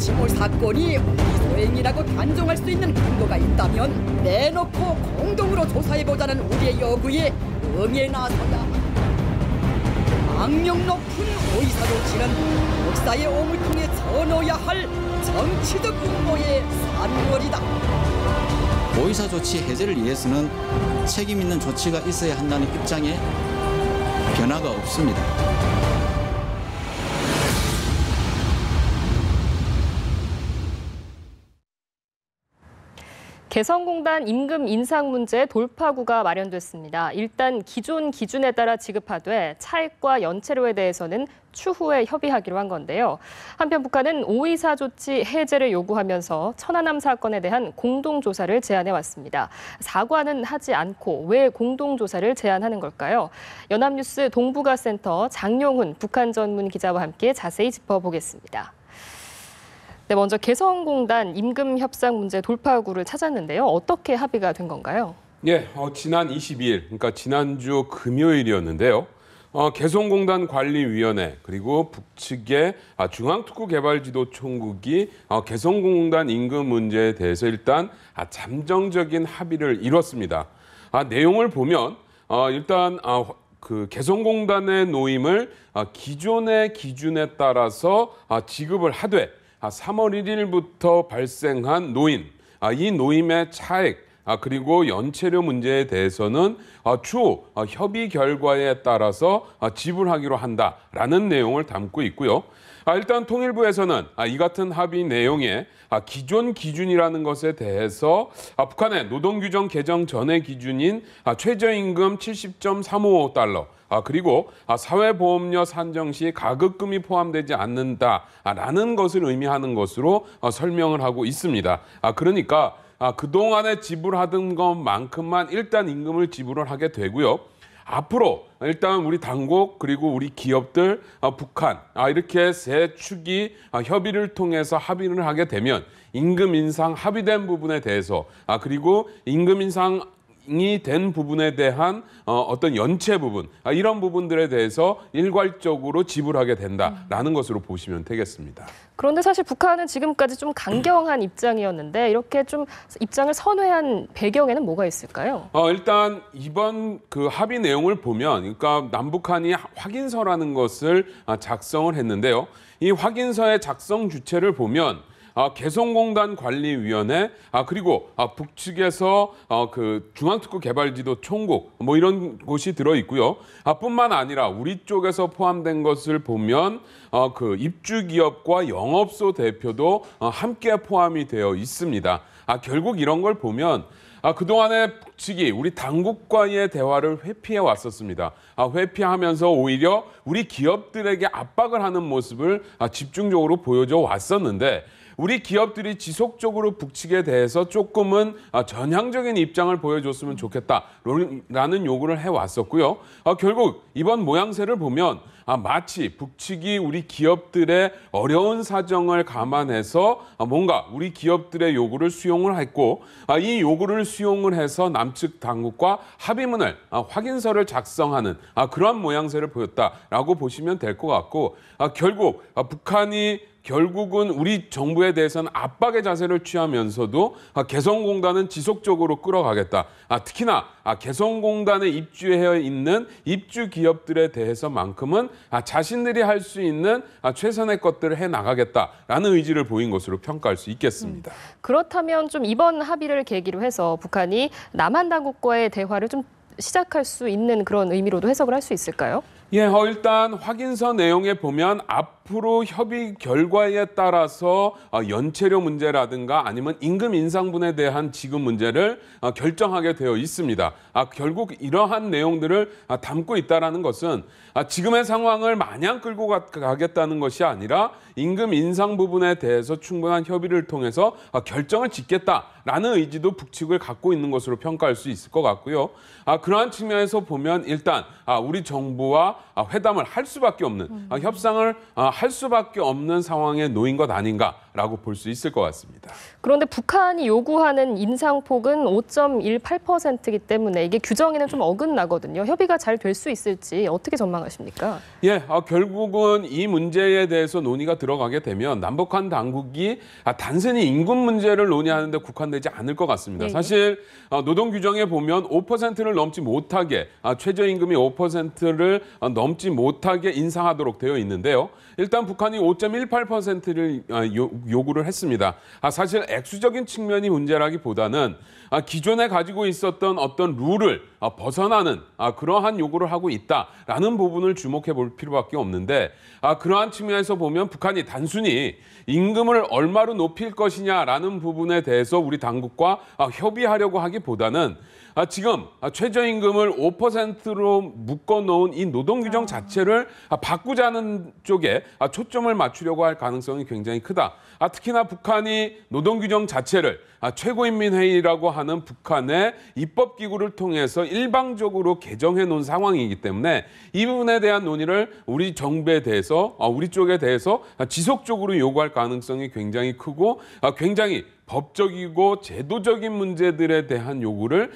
징후 사건이 소행이라고 단정할 수 있는 근거가 있다면 내놓고 공동으로 조사해보자는 우리의 요구에 응해 나서야 한다. 악명 높은 의사 조치는 역사의 옹을 통해 전해야 할 정치적 음모의 산물이다. 의사 조치 해제를 위해서는 책임 있는 조치가 있어야 한다는 입장에 변화가 없습니다. 개성공단 임금 인상 문제 돌파구가 마련됐습니다. 일단 기존 기준에 따라 지급하되 차액과 연체료에 대해서는 추후에 협의하기로 한 건데요. 한편 북한은 오이사 조치 해제를 요구하면서 천안함 사건에 대한 공동조사를 제안해 왔습니다. 사과는 하지 않고 왜 공동조사를 제안하는 걸까요? 연합뉴스 동북아센터 장용훈 북한 전문 기자와 함께 자세히 짚어보겠습니다. 네, 먼저 개성공단 임금 협상 문제 돌파구를 찾았는데요. 어떻게 합의가 된 건가요? 예, 지난 22일, 그러니까 지난주 금요일이었는데요. 개성공단 관리위원회 그리고 북측의 중앙특구개발지도총국이 개성공단 임금 문제에 대해서 일단 잠정적인 합의를 이뤘습니다. 내용을 보면 일단 그 개성공단의 노임을 기존의 기준에 따라서 지급을 하되 3월 1일부터 발생한 노임, 이 노임의 차액, 그리고 연체료 문제에 대해서는 추후 협의 결과에 따라서 지불하기로 한다라는 내용을 담고 있고요. 일단 통일부에서는 이 같은 합의 내용에 기존 기준이라는 것에 대해서 북한의 노동규정 개정 전의 기준인 최저임금 70.355달러, 그리고 사회보험료 산정 시 가급금이 포함되지 않는다라는 것을 의미하는 것으로 설명을 하고 있습니다. 그러니까 그동안에 지불하던 것만큼만 일단 임금을 지불을 하게 되고요. 앞으로 일단 우리 당국 그리고 우리 기업들, 북한 이렇게 세 축이 협의를 통해서 합의를 하게 되면 임금 인상 합의된 부분에 대해서 그리고 임금 인상 이 된 부분에 대한 어떤 연체 부분, 이런 부분들에 대해서 일괄적으로 지불하게 된다라는 것으로 보시면 되겠습니다. 그런데 사실 북한은 지금까지 좀 강경한 입장이었는데 이렇게 좀 입장을 선회한 배경에는 뭐가 있을까요? 일단 이번 그 합의 내용을 보면, 그러니까 남북한이 확인서라는 것을 작성을 했는데요. 이 확인서의 작성 주체를 보면 개성공단 관리위원회, 그리고 북측에서 그 중앙특구개발지도 총국 이런 곳이 들어 있고요. 뿐만 아니라 우리 쪽에서 포함된 것을 보면 그 입주기업과 영업소 대표도 함께 포함이 되어 있습니다. 결국 이런 걸 보면 그동안에 북측이 우리 당국과의 대화를 회피해 왔었습니다. 회피하면서 오히려 우리 기업들에게 압박을 하는 모습을 집중적으로 보여줘 왔었는데, 우리 기업들이 지속적으로 북측에 대해서 조금은 전향적인 입장을 보여줬으면 좋겠다라는 요구를 해왔었고요. 결국 이번 모양새를 보면 마치 북측이 우리 기업들의 어려운 사정을 감안해서 뭔가 우리 기업들의 요구를 수용을 했고, 이 요구를 수용을 해서 남측 당국과 합의문을 확인서를 작성하는 그런 모양새를 보였다라고 보시면 될 것 같고, 결국 북한이 결국은 우리 정부에 대해서는 압박의 자세를 취하면서도 개성공단은 지속적으로 끌어가겠다. 특히나 개성공단에 입주해 있는 입주 기업들에 대해서만큼은 자신들이 할 수 있는 최선의 것들을 해나가겠다라는 의지를 보인 것으로 평가할 수 있겠습니다. 그렇다면 좀 이번 합의를 계기로 해서 북한이 남한 당국과의 대화를 좀 시작할 수 있는 그런 의미로도 해석을 할 수 있을까요? 예, 일단 확인서 내용에 보면 앞으로 협의 결과에 따라서 연체료 문제라든가 아니면 임금 인상분에 대한 지급 문제를 결정하게 되어 있습니다. 결국 이러한 내용들을 담고 있다는 것은 지금의 상황을 마냥 끌고 가겠다는 것이 아니라 임금 인상 부분에 대해서 충분한 협의를 통해서 결정을 짓겠다라는 의지도 북측을 갖고 있는 것으로 평가할 수 있을 것 같고요. 그러한 측면에서 보면 일단 우리 정부와 회담을 할 수밖에 없는, 협상을 할 수밖에 없는 상황에 놓인 것 아닌가, 있다라고 볼 수 있을 것 같습니다. 그런데 북한이 요구하는 인상폭은 5.18%이기 때문에 이게 규정에는 좀 어긋나거든요. 협의가 잘 될 수 있을지 어떻게 전망하십니까? 예, 결국은 이 문제에 대해서 논의가 들어가게 되면 남북한 당국이 단순히 임금 문제를 논의하는데 국한되지 않을 것 같습니다. 예. 사실 노동 규정에 보면 5%를 넘지 못하게 최저임금이 5%를 넘지 못하게 인상하도록 되어 있는데요. 일단 북한이 5.18%를 요구를 했습니다. 사실 액수적인 측면이 문제라기보다는 기존에 가지고 있었던 어떤 룰을 벗어나는 그러한 요구를 하고 있다라는 부분을 주목해 볼 필요밖에 없는데 그러한 측면에서 보면 북한이 단순히 임금을 얼마로 높일 것이냐라는 부분에 대해서 우리 당국과 협의하려고 하기보다는 지금 최저임금을 5%로 묶어놓은 이 노동규정 자체를 바꾸자는 쪽에 초점을 맞추려고 할 가능성이 굉장히 크다. 특히나 북한이 노동규정 자체를 최고인민회의라고 하는 북한의 입법기구를 통해서 일방적으로 개정해 놓은 상황이기 때문에 이 부분에 대한 논의를 우리 정부에 대해서, 우리 쪽에 대해서 지속적으로 요구할 가능성이 굉장히 크고 굉장히 법적이고 제도적인 문제들에 대한 요구를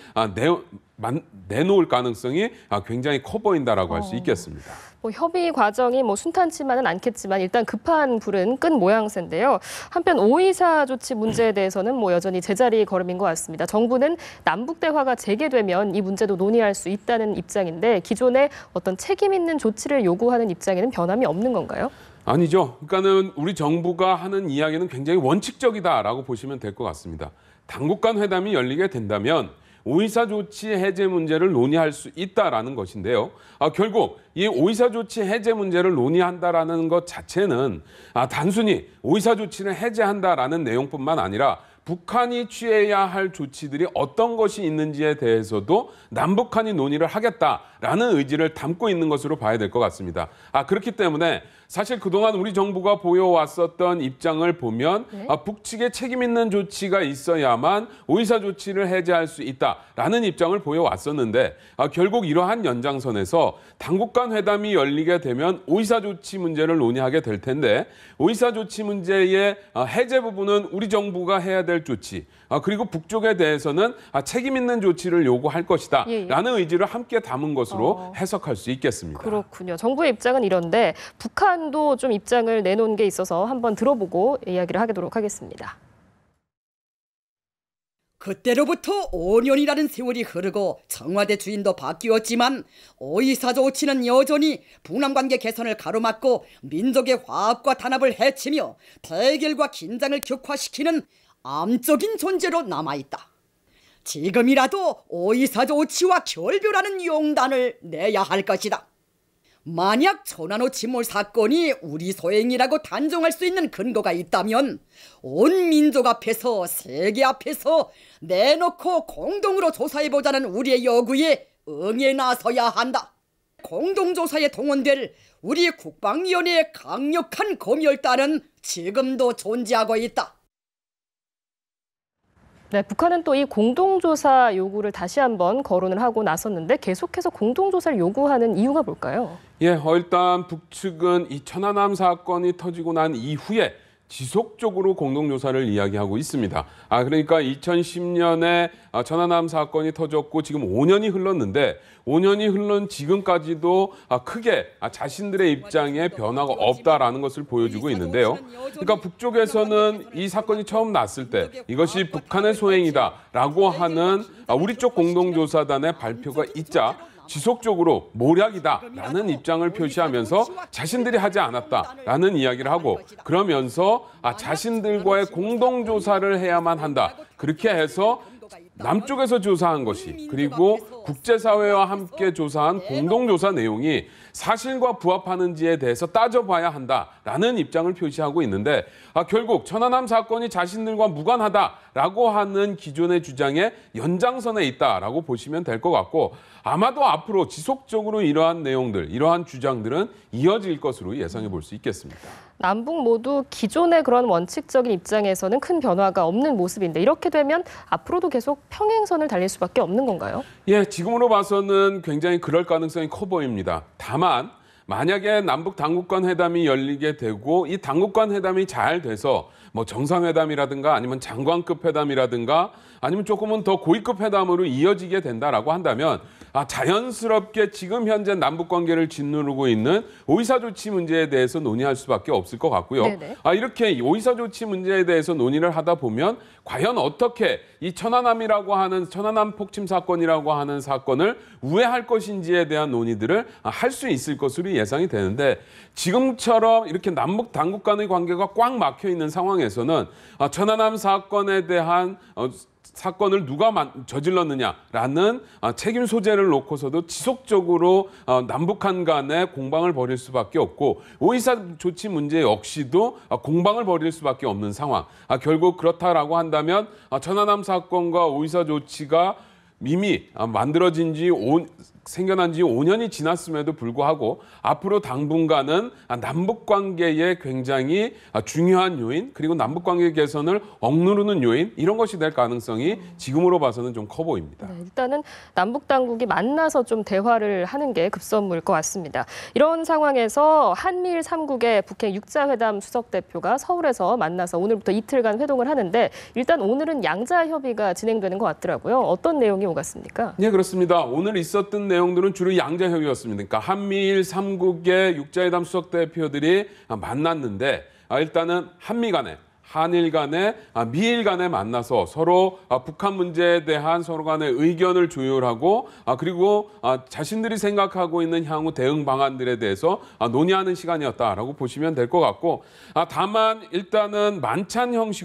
내놓을 가능성이 굉장히 커 보인다라고 할 수 있겠습니다. 협의 과정이 순탄치만은 않겠지만 일단 급한 불은 끈 모양새인데요. 한편 5.24 조치 문제에 대해서는 여전히 제자리 걸음인 것 같습니다. 정부는 남북 대화가 재개되면 이 문제도 논의할 수 있다는 입장인데 기존의 어떤 책임 있는 조치를 요구하는 입장에는 변함이 없는 건가요? 아니죠. 그러니까는 우리 정부가 하는 이야기는 굉장히 원칙적이다라고 보시면 될 것 같습니다. 당국 간 회담이 열리게 된다면 5.24 조치 해제 문제를 논의할 수 있다라는 것인데요. 결국 이 5.24 조치 해제 문제를 논의한다라는 것 자체는 단순히 5.24 조치를 해제한다라는 내용뿐만 아니라 북한이 취해야 할 조치들이 어떤 것이 있는지에 대해서도 남북한이 논의를 하겠다라는 의지를 담고 있는 것으로 봐야 될 것 같습니다. 그렇기 때문에 사실 그동안 우리 정부가 보여왔었던 입장을 보면 북측에 책임 있는 조치가 있어야만 5.24 조치를 해제할 수 있다라는 입장을 보여왔었는데 결국 이러한 연장선에서 당국 간 회담이 열리게 되면 5.24 조치 문제를 논의하게 될 텐데 5.24 조치 문제의 해제 부분은 우리 정부가 해야 될 조치 그리고 북쪽에 대해서는 책임 있는 조치를 요구할 것이다 라는 의지를 함께 담은 것으로 해석할 수 있겠습니다. 그렇군요. 정부의 입장은 이런데 북한도 좀 입장을 내놓은 게 있어서 한번 들어보고 이야기를 하도록 하겠습니다. 그때로부터 5년이라는 세월이 흐르고 청와대 주인도 바뀌었지만 5.24 조치는 여전히 북남관계 개선을 가로막고 민족의 화합과 단합을 해치며 대결과 긴장을 격화시키는 암적인 존재로 남아있다. 지금이라도 5.24 조치와 결별하는 용단을 내야 할 것이다. 만약 천안호 침몰 사건이 우리 소행이라고 단정할 수 있는 근거가 있다면 온 민족 앞에서 세계 앞에서 내놓고 공동으로 조사해보자는 우리의 요구에 응해 나서야 한다. 공동조사에 동원될 우리 국방위원회의 강력한 검열단은 지금도 존재하고 있다. 네, 북한은 또 이 공동조사 요구를 다시 한번 거론을 하고 나섰는데 계속해서 공동조사를 요구하는 이유가 뭘까요? 일단 북측은 이 천안함 사건이 터지고 난 이후에 지속적으로 공동조사를 이야기하고 있습니다. 그러니까 2010년에 천안함 사건이 터졌고 지금 5년이 흘렀는데 5년이 흘른 지금까지도 크게 자신들의 입장에 변화가 없다라는 것을 보여주고 있는데요. 그러니까 북쪽에서는 이 사건이 처음 났을 때 이것이 북한의 소행이다라고 하는 우리 쪽 공동조사단의 발표가 있자 지속적으로 모략이다라는 입장을 표시하면서 자신들이 하지 않았다라는 이야기를 하고 그러면서 자신들과의 공동조사를 해야만 한다. 그렇게 해서 남쪽에서 조사한 것이 그리고 국제사회와 함께 조사한 공동조사 내용이 사실과 부합하는지에 대해서 따져봐야 한다라는 입장을 표시하고 있는데 결국 천안함 사건이 자신들과 무관하다라고 하는 기존의 주장의 연장선에 있다라고 보시면 될 것 같고 아마도 앞으로 지속적으로 이러한 내용들, 이러한 주장들은 이어질 것으로 예상해 볼 수 있겠습니다. 남북 모두 기존의 그런 원칙적인 입장에서는 큰 변화가 없는 모습인데 이렇게 되면 앞으로도 계속 평행선을 달릴 수밖에 없는 건가요? 지금으로 봐서는 굉장히 그럴 가능성이 커 보입니다. 다만 만약에 남북 당국간 회담이 열리게 되고 이 당국간 회담이 잘 돼서 뭐 정상회담이라든가 아니면 장관급 회담이라든가 아니면 조금은 더 고위급 회담으로 이어지게 된다라고 한다면 자연스럽게 지금 현재 남북 관계를 짓누르고 있는 오이사 조치 문제에 대해서 논의할 수밖에 없을 것 같고요. 네네. 이렇게 오이사 조치 문제에 대해서 논의를 하다 보면 과연 어떻게 이 천안함이라고 하는 천안함 폭침 사건이라고 하는 사건을 우회할 것인지에 대한 논의들을 할 수 있을 것으로 예상이 되는데 지금처럼 이렇게 남북 당국 간의 관계가 꽉 막혀 있는 상황에서는 천안함 사건에 대한 사건을 누가 저질렀느냐라는 책임 소재를 놓고서도 지속적으로 남북한 간에 공방을 벌일 수밖에 없고 오이사 조치 문제 역시도 공방을 벌일 수밖에 없는 상황. 결국 그렇다라고 한다면 천안함 사건과 오이사 조치가 이미 생겨난 지 5년이 지났음에도 불구하고 앞으로 당분간은 남북 관계에 굉장히 중요한 요인 그리고 남북 관계 개선을 억누르는 요인 이런 것이 될 가능성이 지금으로 봐서는 좀 커 보입니다. 네, 일단은 남북 당국이 만나서 좀 대화를 하는 게 급선무일 것 같습니다. 이런 상황에서 한미일 3국의 북핵 육자회담 수석 대표가 서울에서 만나서 오늘부터 이틀간 회동을 하는데 일단 오늘은 양자 협의가 진행되는 것 같더라고요. 어떤 내용이 오갔습니까? 네, 그렇습니다. 오늘 있었던 내용들은 주로 양자 협의였습니다. 그러니까 한미일 3국의 육자회담 수석 대표들이 만났는데 일단은 한일 간에 미일 간에 만나서 서로 북한 문제에 대한 서로 간의 의견을 조율하고 그리고 자신들이 생각하고 있는 향후 대응 방안들에 대해서 논의하는 시간이었다라고 보시면 될 것 같고 다만 일단은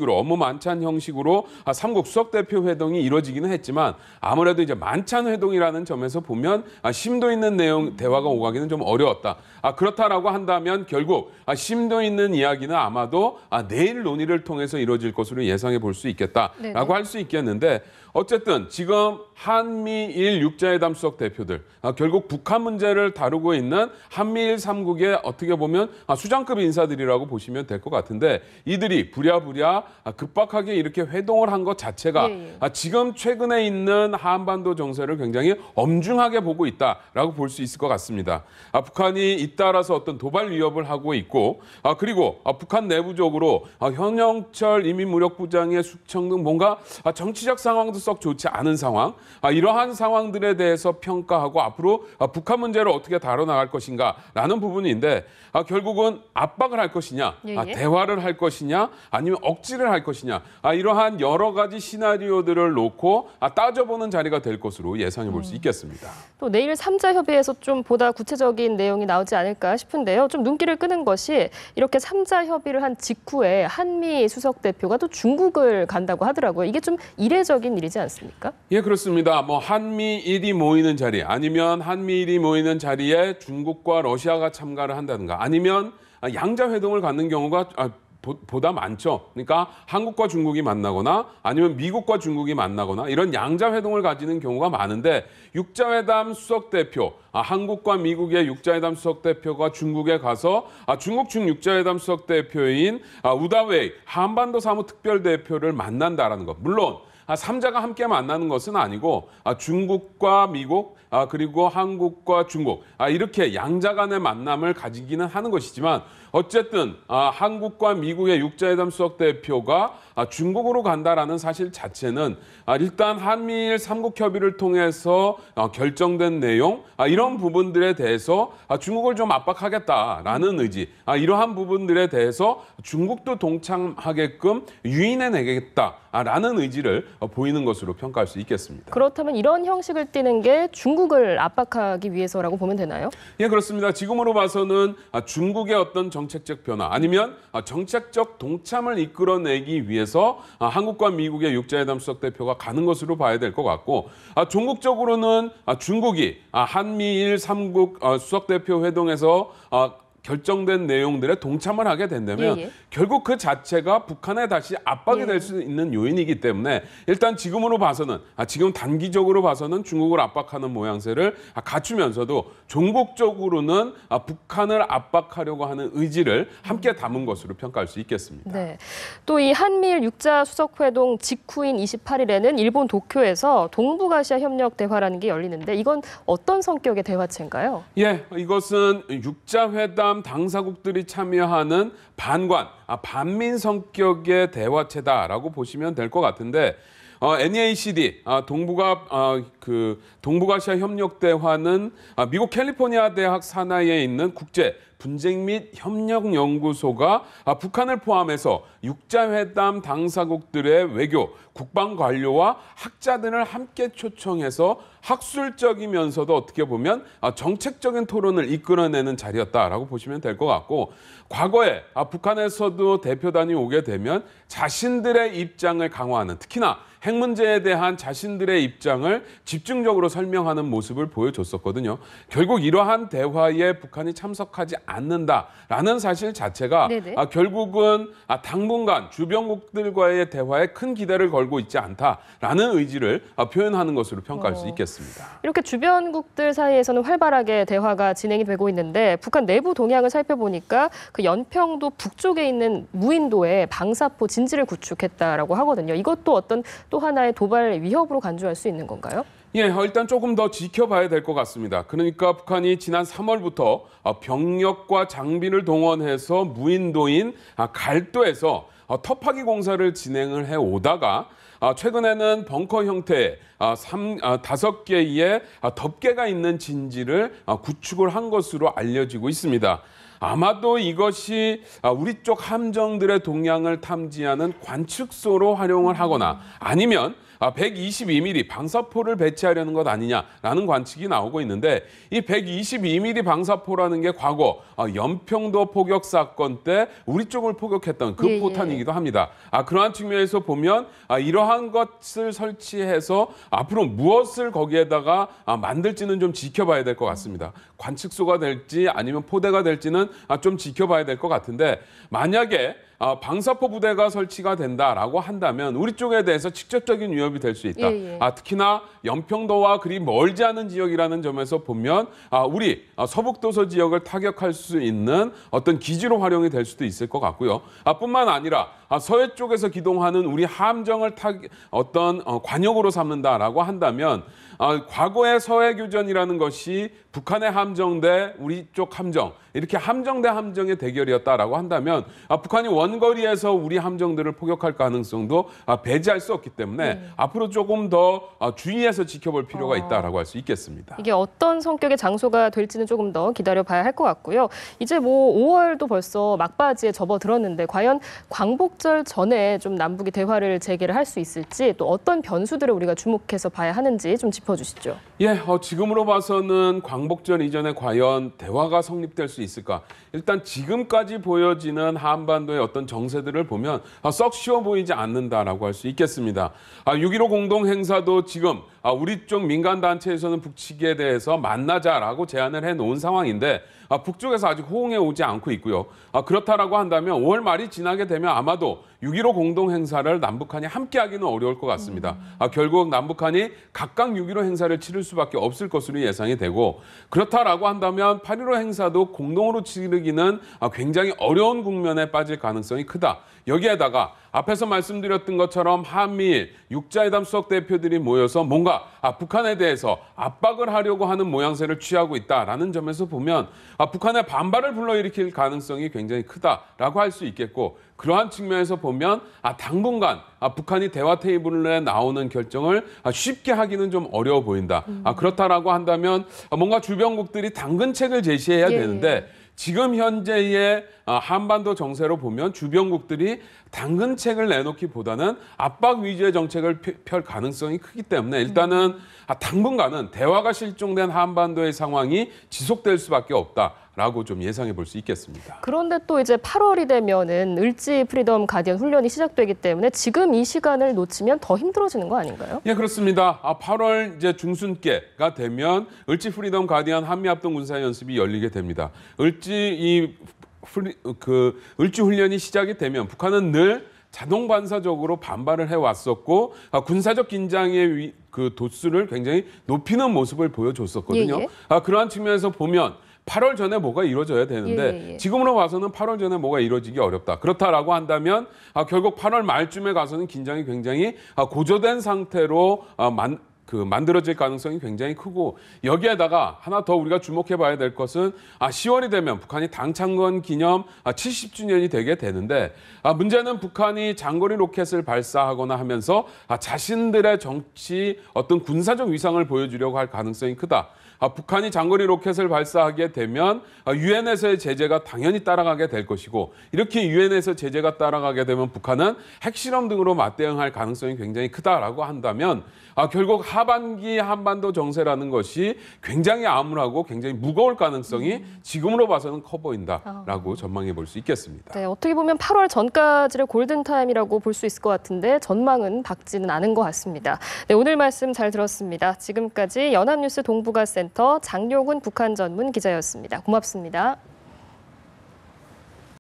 업무 만찬 형식으로 3국 수석 대표 회동이 이루어지기는 했지만 아무래도 이제 만찬 회동이라는 점에서 보면 심도 있는 내용 대화가 오가기는 좀 어려웠다. 그렇다라고 한다면 결국 심도 있는 이야기는 아마도 내일 논의를 통해서 이루어질 것으로 예상해 볼 수 있겠다라고 할 수 있겠는데 어쨌든 지금 한미일 육자회담 수석 대표들 결국 북한 문제를 다루고 있는 한미일 3국의 어떻게 보면 수장급 인사들이라고 보시면 될 것 같은데 이들이 부랴부랴 급박하게 이렇게 회동을 한 것 자체가 지금 최근에 있는 한반도 정세를 굉장히 엄중하게 보고 있다라고 볼 수 있을 것 같습니다. 북한이 잇따라서 어떤 도발 위협을 하고 있고 그리고 북한 내부적으로 현영철 인민무력부장의 숙청 등 뭔가 정치적 상황도 썩 좋지 않은 상황 이러한 상황들에 대해서 평가하고 앞으로 북한 문제를 어떻게 다뤄나갈 것인가라는 부분인데 결국은 압박을 할 것이냐 대화를 할 것이냐 아니면 억지를 할 것이냐 이러한 여러 가지 시나리오들을 놓고 따져보는 자리가 될 것으로 예상해 볼 수 있겠습니다. 또 내일 3자 협의에서 좀 보다 구체적인 내용이 나오지 않을까 싶은데요. 좀 눈길을 끄는 것이 이렇게 3자 협의를 한 직후에 한미 수석 대표가 또 중국을 간다고 하더라고요. 이게 좀 이례적인 일이지 않습니까? 예, 그렇습니다. 한미일이 모이는 자리 아니면 한미일이 모이는 자리에 중국과 러시아가 참가를 한다든가 아니면 양자 회동을 갖는 경우가 보다 많죠. 그러니까 한국과 중국이 만나거나 아니면 미국과 중국이 만나거나 이런 양자 회동을 가지는 경우가 많은데 육자회담 수석 대표, 한국과 미국의 육자회담 수석 대표가 중국에 가서 중국 육자회담 수석 대표인 우다웨이 한반도 사무 특별 대표를 만난다라는 것. 물론 3자가 함께 만나는 것은 아니고 중국과 미국 그리고 한국과 중국 이렇게 양자 간의 만남을 가지기는 하는 것이지만 어쨌든 한국과 미국의 육자회담 수석 대표가 중국으로 간다라는 사실 자체는 일단 한미일 3국 협의를 통해서 결정된 내용 이런 부분들에 대해서 중국을 좀 압박하겠다라는 의지 이러한 부분들에 대해서 중국도 동참하게끔 유인해내겠다라는 의지를 보이는 것으로 평가할 수 있겠습니다. 그렇다면 이런 형식을 띠는 게 중국을 압박하기 위해서라고 보면 되나요? 예, 그렇습니다. 지금으로 봐서는 중국의 어떤 정책적 변화 아니면 정책적 동참을 이끌어내기 위해서 한국과 미국의 육자회담 수석 대표가 가는 것으로 봐야 될 것 같고 종국적으로는 중국이 한미일 3국 수석 대표 회동에서 결정된 내용들에 동참을 하게 된다면 예. 결국 그 자체가 북한에 다시 압박이 예. 될 수 있는 요인이기 때문에 일단 지금으로 봐서는 지금 단기적으로 봐서는 중국을 압박하는 모양새를 갖추면서도 종국적으로는 북한을 압박하려고 하는 의지를 함께 담은 것으로 평가할 수 있겠습니다. 네. 또 이 한미일 육자 수석회동 직후인 28일에는 일본 도쿄에서 동북아시아 협력 대화라는 게 열리는데 이건 어떤 성격의 대화체인가요? 예, 이것은 육자회담 당사국들이 참여하는 반민 성격의 대화체다라고 보시면 될 것 같은데 NEACD 동북아시아 협력 대화는 미국 캘리포니아 대학 산하에 있는 국제 분쟁 및 협력 연구소가 북한을 포함해서 육자회담 당사국들의 외교, 국방 관료와 학자들을 함께 초청해서 학술적이면서도 어떻게 보면 정책적인 토론을 이끌어내는 자리였다라고 보시면 될 것 같고, 과거에 북한에서도 대표단이 오게 되면 자신들의 입장을 강화하는, 특히나 핵 문제에 대한 자신들의 입장을 집중적으로 설명하는 모습을 보여줬었거든요. 결국 이러한 대화에 북한이 참석하지 않는다라는 사실 자체가 결국은 당분간 주변국들과의 대화에 큰 기대를 걸고 있지 않다라는 의지를 표현하는 것으로 평가할 수 있겠습니다. 이렇게 주변국들 사이에서는 활발하게 대화가 진행이 되고 있는데 북한 내부 동향을 살펴보니까 그 연평도 북쪽에 있는 무인도에 방사포 진지를 구축했다라고 하거든요. 이것도 어떤 또 하나의 도발 위협으로 간주할 수 있는 건가요? 예, 일단 조금 더 지켜봐야 될 것 같습니다. 그러니까 북한이 지난 3월부터 병력과 장비를 동원해서 무인도인 갈도에서 터파기 공사를 진행을 해오다가 최근에는 벙커 형태의 5개의 덮개가 있는 진지를 구축을 한 것으로 알려지고 있습니다. 아마도 이것이 우리 쪽 함정들의 동향을 탐지하는 관측소로 활용을 하거나 아니면 122mm 방사포를 배치하려는 것 아니냐라는 관측이 나오고 있는데, 이 122mm 방사포라는 게 과거 연평도 포격 사건 때 우리 쪽을 포격했던 그 포탄이기도 합니다. 그러한 측면에서 보면 이러한 것을 설치해서 앞으로 무엇을 거기에다가 만들지는 좀 지켜봐야 될 것 같습니다. 관측소가 될지 아니면 포대가 될지는 좀 지켜봐야 될 것 같은데, 만약에 방사포 부대가 설치가 된다라고 한다면 우리 쪽에 대해서 직접적인 위협이 될 수 있다. 특히나 연평도와 그리 멀지 않은 지역이라는 점에서 보면 우리 서북도서 지역을 타격할 수 있는 어떤 기지로 활용이 될 수도 있을 것 같고요. 뿐만 아니라 서해 쪽에서 기동하는 우리 함정을 어떤 관역으로 삼는다라고 한다면 과거의 서해 교전이라는 것이 북한의 함정 대 우리 쪽 함정, 이렇게 함정 대 함정의 대결이었다라고 한다면 북한이 원거리에서 우리 함정들을 포격할 가능성도 배제할 수 없기 때문에 앞으로 조금 더 주의해서 지켜볼 필요가 있다라고 할 수 있겠습니다. 이게 어떤 성격의 장소가 될지는 조금 더 기다려봐야 할 것 같고요. 이제 뭐 5월도 벌써 막바지에 접어들었는데 과연 광복절 전에 좀 남북이 대화를 재개를 할 수 있을지, 또 어떤 변수들을 우리가 주목해서 봐야 하는지 좀 짚어주시죠. 예, 지금으로 봐서는 광복절 이전에 과연 대화가 성립될 수 있을까? 일단 지금까지 보여지는 한반도의 어떤 정세들을 보면 썩 쉬워 보이지 않는다라고 할 수 있겠습니다. 6.15 공동행사도 지금 우리 쪽 민간단체에서는 북측에 대해서 만나자라고 제안을 해놓은 상황인데 북쪽에서 아직 호응해 오지 않고 있고요. 그렇다라고 한다면 5월 말이 지나게 되면 아마도 6.15 공동행사를 남북한이 함께하기는 어려울 것 같습니다. 결국 남북한이 각각 6.15 행사를 치를 수밖에 없을 것으로 예상이 되고, 그렇다라고 한다면 8.15 행사도 공동으로 치르기는 굉장히 어려운 국면에 빠질 가능성이 크다. 여기에다가 앞에서 말씀드렸던 것처럼 한미일 육자회담 수석 대표들이 모여서 뭔가 북한에 대해서 압박을 하려고 하는 모양새를 취하고 있다라는 점에서 보면 북한의 반발을 불러일으킬 가능성이 굉장히 크다라고 할 수 있겠고, 그러한 측면에서 보면 당분간 북한이 대화 테이블에 나오는 결정을 쉽게 하기는 좀 어려워 보인다. 그렇다라고 한다면 뭔가 주변국들이 당근책을 제시해야 되는데, 지금 현재의 한반도 정세로 보면 주변국들이 당근책을 내놓기보다는 압박 위주의 정책을 펼 가능성이 크기 때문에 일단은 당분간은 대화가 실종된 한반도의 상황이 지속될 수밖에 없다. 라고 좀 예상해 볼 수 있겠습니다. 그런데 또 이제 8월이 되면은 을지 프리덤 가디언 훈련이 시작되기 때문에 지금 이 시간을 놓치면 더 힘들어지는 거 아닌가요? 예, 그렇습니다. 8월 이제 중순께가 되면 을지 프리덤 가디언 한미합동 군사 연습이 열리게 됩니다. 을지 훈련이 시작이 되면 북한은 늘 자동 반사적으로 반발을 해왔었고 군사적 긴장의 그 도수를 굉장히 높이는 모습을 보여줬었거든요. 예, 예. 그러한 측면에서 보면 8월 전에 뭐가 이루어져야 되는데 예. 지금으로 봐서는 8월 전에 뭐가 이루어지기 어렵다. 그렇다라고 한다면 결국 8월 말쯤에 가서는 긴장이 굉장히 고조된 상태로 만들어질 가능성이 굉장히 크고 여기에다가 하나 더 우리가 주목해 봐야 될 것은 10월이 되면 북한이 당 창건 기념 70주년이 되게 되는데 문제는 북한이 장거리 로켓을 발사하거나 하면서 자신들의 정치 어떤 군사적 위상을 보여주려고 할 가능성이 크다. 북한이 장거리 로켓을 발사하게 되면 유엔에서의 제재가 당연히 따라가게 될 것이고 이렇게 유엔에서 제재가 따라가게 되면 북한은 핵실험 등으로 맞대응할 가능성이 굉장히 크다라고 한다면 결국 하반기 한반도 정세라는 것이 굉장히 암울하고 굉장히 무거울 가능성이 지금으로 봐서는 커 보인다라고 전망해 볼 수 있겠습니다. 네, 어떻게 보면 8월 전까지를 골든타임이라고 볼 수 있을 것 같은데 전망은 밝지는 않은 것 같습니다. 네, 오늘 말씀 잘 들었습니다. 지금까지 연합뉴스 동북아센터 장용훈 북한 전문 기자였습니다. 고맙습니다.